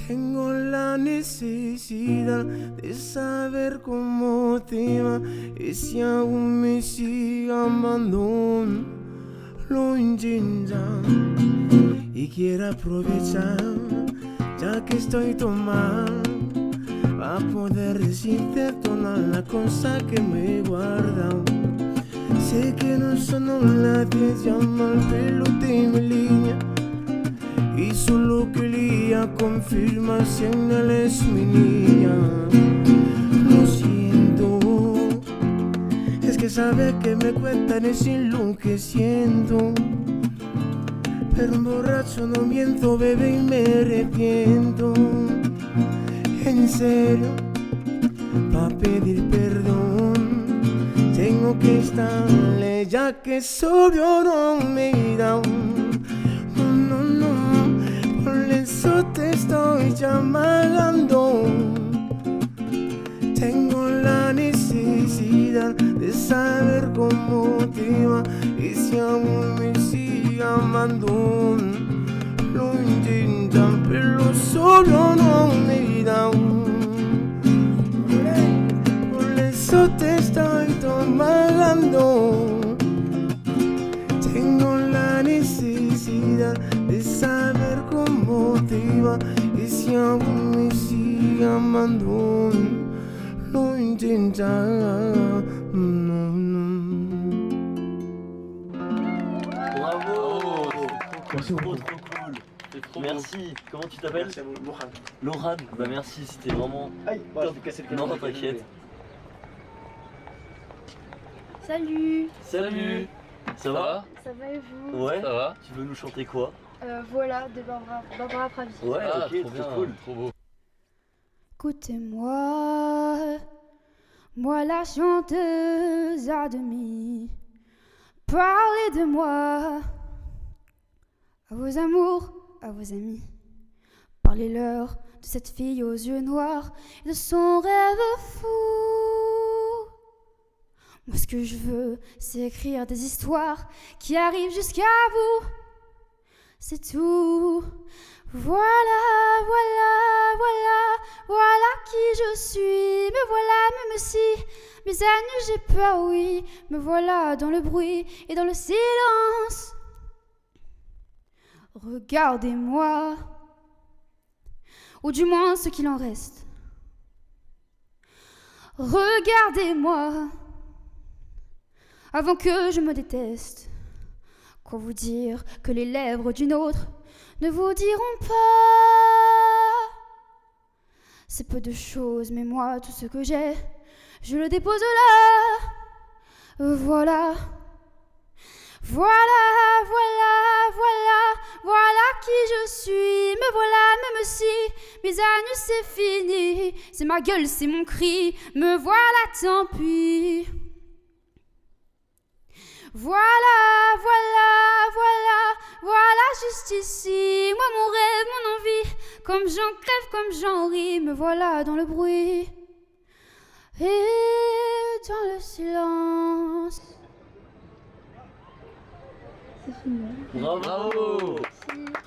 Tengo la necesidad de saber cómo te va y si aún me sigue amando. Lo intenta y quiero aprovechar ya que estoy tomando a poder decirte toda la cosa que me guarda. Sé que no son las 10, llama al pelo de mi línea y solo quería confirmar si en él es mi niña. Lo siento, es que sabe que me cuentan es lo que siento. Pero un borracho no miento, bebé, y me arrepiento. En serio, pa' pedir perdón tengo que estarle, ya que sobrio no me da. No, no, no, por eso te estoy llamando. Tengo la necesidad de saber cómo te va y si aún me sigue amando. Lo intenta pero solo non mi dà por eso te estoy tomando. Tengo la necesidad de saber cómo te va y si aún me sigue amando. Lo intenta, no, no. Bravo. C'est trop cool. Merci. Comment tu t'appelles? Merci à vous, Lohan. Lohan. Bah merci, c'était vraiment. Aïe, voilà, je vais casser le cadre. Non, t'inquiète. Salut. Salut. Ça va? Ça va et vous? Ouais. Ça va. Tu veux nous chanter quoi? Voilà, de Barbara Pravi. Ouais, Ah, ok, trop cool. Trop beau. Écoutez-moi, moi la chanteuse à demi. Parlez de moi à vos amours, à vos amis. Parlez-leur de cette fille aux yeux noirs et de son rêve fou. Moi ce que je veux, c'est écrire des histoires qui arrivent jusqu'à vous. C'est tout. Voilà, voilà, voilà, voilà qui je suis. Me voilà, même si mes années j'ai peur, oui. Me voilà dans le bruit et dans le silence. Regardez-moi, ou du moins ce qu'il en reste. Regardez-moi, avant que je me déteste. Quoi vous dire que les lèvres d'une autre ne vous diront pas? C'est peu de choses, mais moi, tout ce que j'ai, je le dépose là. Voilà. Voilà, voilà, voilà, voilà qui je suis. Me voilà, même si mes années c'est fini. C'est ma gueule, c'est mon cri. Me voilà, tant pis. Voilà, voilà, voilà, voilà juste ici. Moi mon rêve, mon envie. Comme j'en crève, comme j'en ris. Me voilà dans le bruit et dans le silence. C'est fini. Bravo.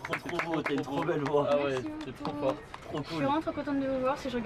Trop beau, t'as une trop belle voix. Ah ouais, c'est trop fort. Trop cool. Je suis vraiment trop contente de vous voir si je regarde.